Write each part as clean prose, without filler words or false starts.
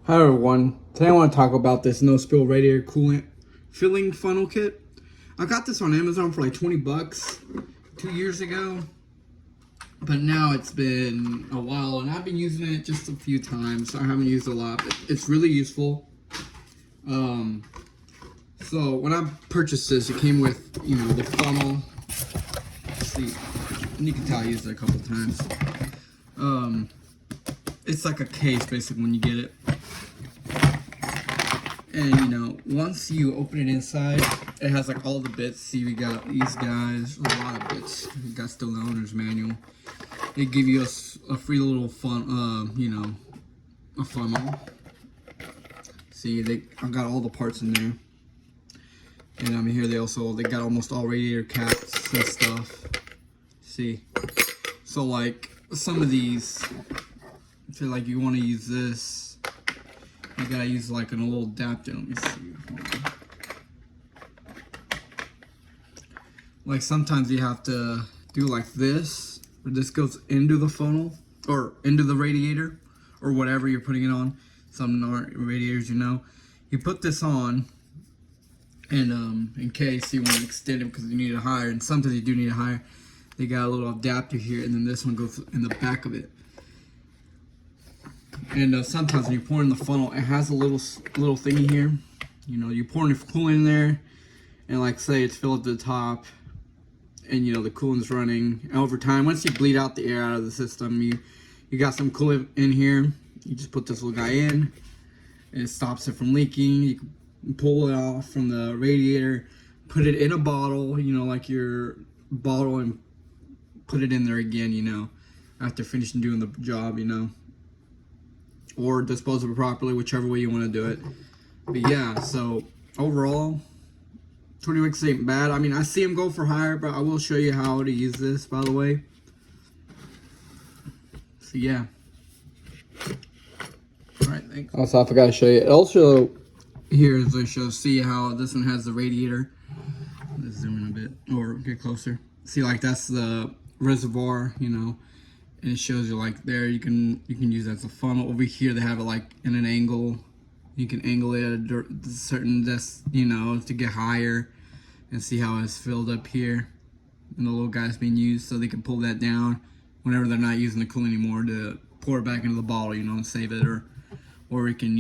Hi everyone, today I want to talk about this no spill radiator coolant filling funnel kit. I got this on Amazon for like 20 bucks 2 years ago, but now it's been a while and I've been using it just a few times, so I haven't used it a lot, but it's really useful. So when I purchased this, it came with, the funnel. Let's see, and you can tell I used it a couple times. It's like a case basically when you get it. And once you open it inside, it has like all the bits. See, we got these guys, a lot of bits. We got still the owner's manual. They give you a free little a funnel. See, I got all the parts in there. And here they got almost all radiator caps and stuff. See, so like some of these, say like you want to use this, you gotta use like a little adapter. Let me see. Like sometimes you have to do like this, where this goes into the funnel or into the radiator or whatever you're putting it on. Some radiators, you put this on, and in case you want to extend it because you need it higher, and sometimes you do need it higher, they got a little adapter here, and then this one goes in the back of it. And sometimes when you pour in the funnel, it has a little thingy here. You pour in the coolant in there, and like say it's filled to the top, and the coolant's running. And over time, once you bleed out the air out of the system, you got some coolant in here. You just put this little guy in, and it stops it from leaking. You can pull it off from the radiator, put it in a bottle, like your bottle, and put it in there again, after finishing doing the job, or dispose of it properly, whichever way you want to do it. But yeah, so overall, 20 bucks ain't bad. I mean, I see them go for higher, but I will show you how to use this, by the way. So yeah. Alright, thanks. Also, I forgot to show you. It also, here is I see how this one has the radiator. Let's zoom in a bit, or get closer. See, like that's the reservoir, and it shows you like there you can use that as a funnel. Over here they have it like in an angle. You can angle it at a certain to get higher, and see how it's filled up here, and the little guy's being used, so they can pull that down whenever they're not using the coolant anymore to pour it back into the bottle, and save it, or we can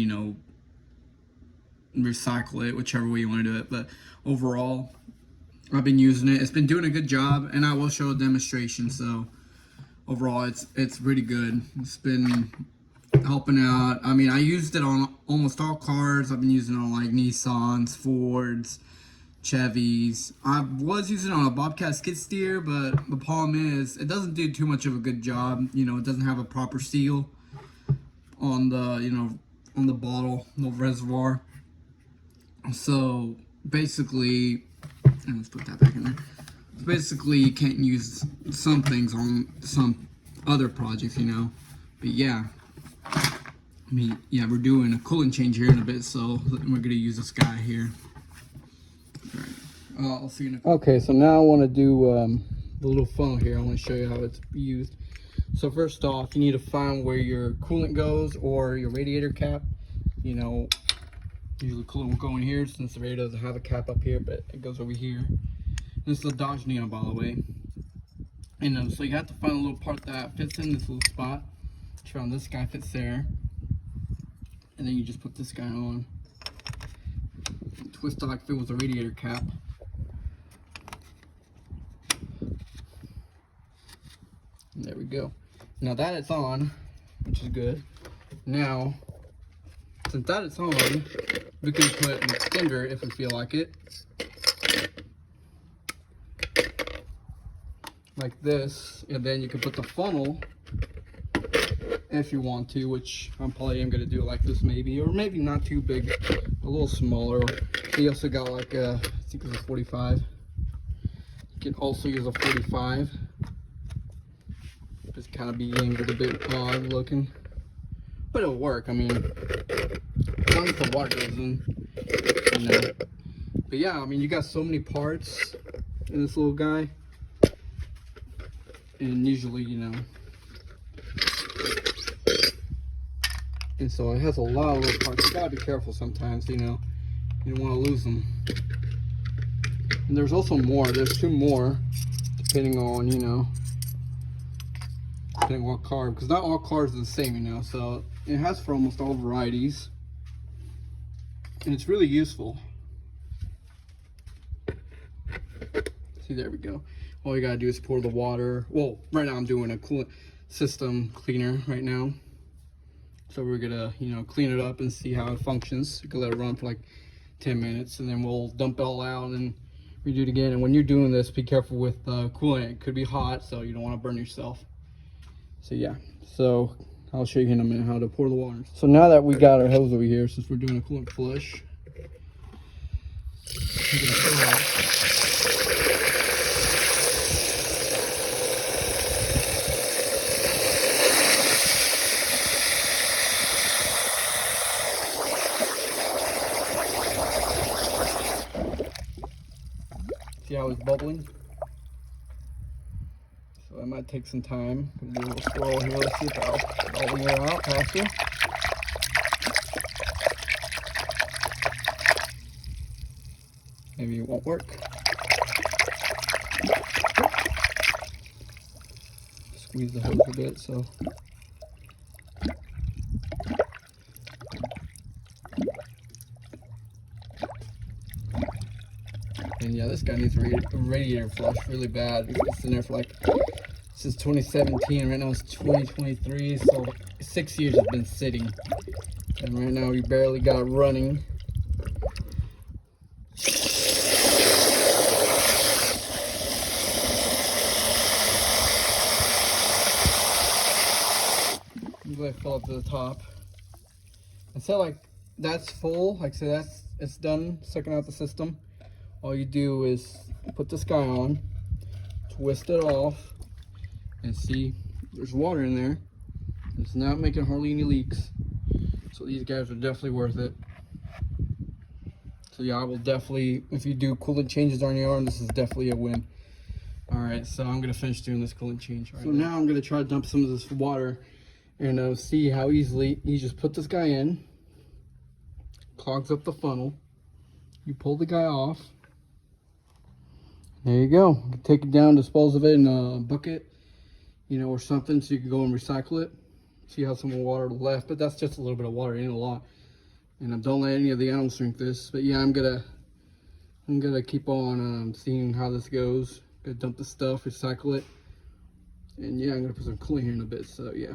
recycle it, whichever way you want to do it. But overall, I've been using it. It's been doing a good job, and I will show a demonstration. So overall, it's really good. It's been helping out. I mean, I used it on almost all cars. I've been using it on like Nissans, Fords, Chevys. I was using it on a Bobcat skid steer, but the problem is it doesn't do too much of a good job. It doesn't have a proper seal on the on the bottle, the reservoir. So basically, and let's put that back in there. Basically, you can't use some things on some other projects, But yeah, we're doing a coolant change here in a bit, so we're gonna use this guy here. All right. I'll see you in a. Okay, so now I want to do the little funnel here. I want to show you how it's used. So first off, you need to find where your coolant goes, or your radiator cap. Usually coolant will go in here, since the radiator doesn't have a cap up here, but it goes over here. This is a Dodge Neon, by the way. And so you have to find a little part that fits in this little spot. Found this guy fits there, and then you just put this guy on, twist it like if it was a radiator cap. And there we go. Now that it's on, which is good. Now, since that it's on, we can put an extender if we feel like it. Like this, and then you can put the funnel if you want to, which I'm probably am going to do it like this maybe, or maybe not too big, a little smaller. You also got like I think it's a 45. You can also use a 45. Just kind of be angled a bit odd looking, but it'll work. I mean, as long as the water goes in, But yeah, I mean, you got so many parts in this little guy. And usually, And so it has a lot of little parts. You gotta be careful sometimes, you know. You don't want to lose them. And there's also more. There's 2 more, depending on, you know, depending on what car. Because not all cars are the same, you know. So it has for almost all varieties. And it's really useful. See, there we go. All you gotta do is pour the water. Well, right now I'm doing a coolant system cleaner right now. So we're gonna, you know, clean it up and see how it functions. You can let it run for like 10 minutes and then we'll dump it all out and redo it again. And when you're doing this, be careful with coolant. It could be hot, so you don't want to burn yourself. So yeah, so I'll show you in a minute how to pour the water. So now that we got our hose over here, since we're doing a coolant flush, see how it's bubbling? So that might take some time. We'll do a little swirl here. Let's see if I'll bubble it out faster. Maybe it won't work. Squeeze the hose a bit so. And yeah, this guy needs a radiator flush really bad. It's been there for like since 2017. Right now it's 2023, so 6 years it's been sitting. And right now we barely got it running. I'm going to fill up to the top. And so like that's full. Like I said, it's done sucking out the system. All you do is put this guy on, twist it off, and see there's water in there. It's not making hardly any leaks. So these guys are definitely worth it. So yeah, I will definitely, if you do coolant changes on your arm, this is definitely a win. All right, so I'm gonna finish doing this coolant change right now. I'm gonna try to dump some of this water and see how easily you just put this guy in, clogs up the funnel, you pull the guy off. There you go. You can take it down, dispose of it in a bucket, you know, or something, so you can go and recycle it. See how some water left, but that's just a little bit of water, ain't a lot. And don't let any of the animals drink this. But yeah, I'm gonna keep on seeing how this goes. Gonna dump the stuff, recycle it, and yeah, I'm gonna put some coolant here in a bit. So yeah.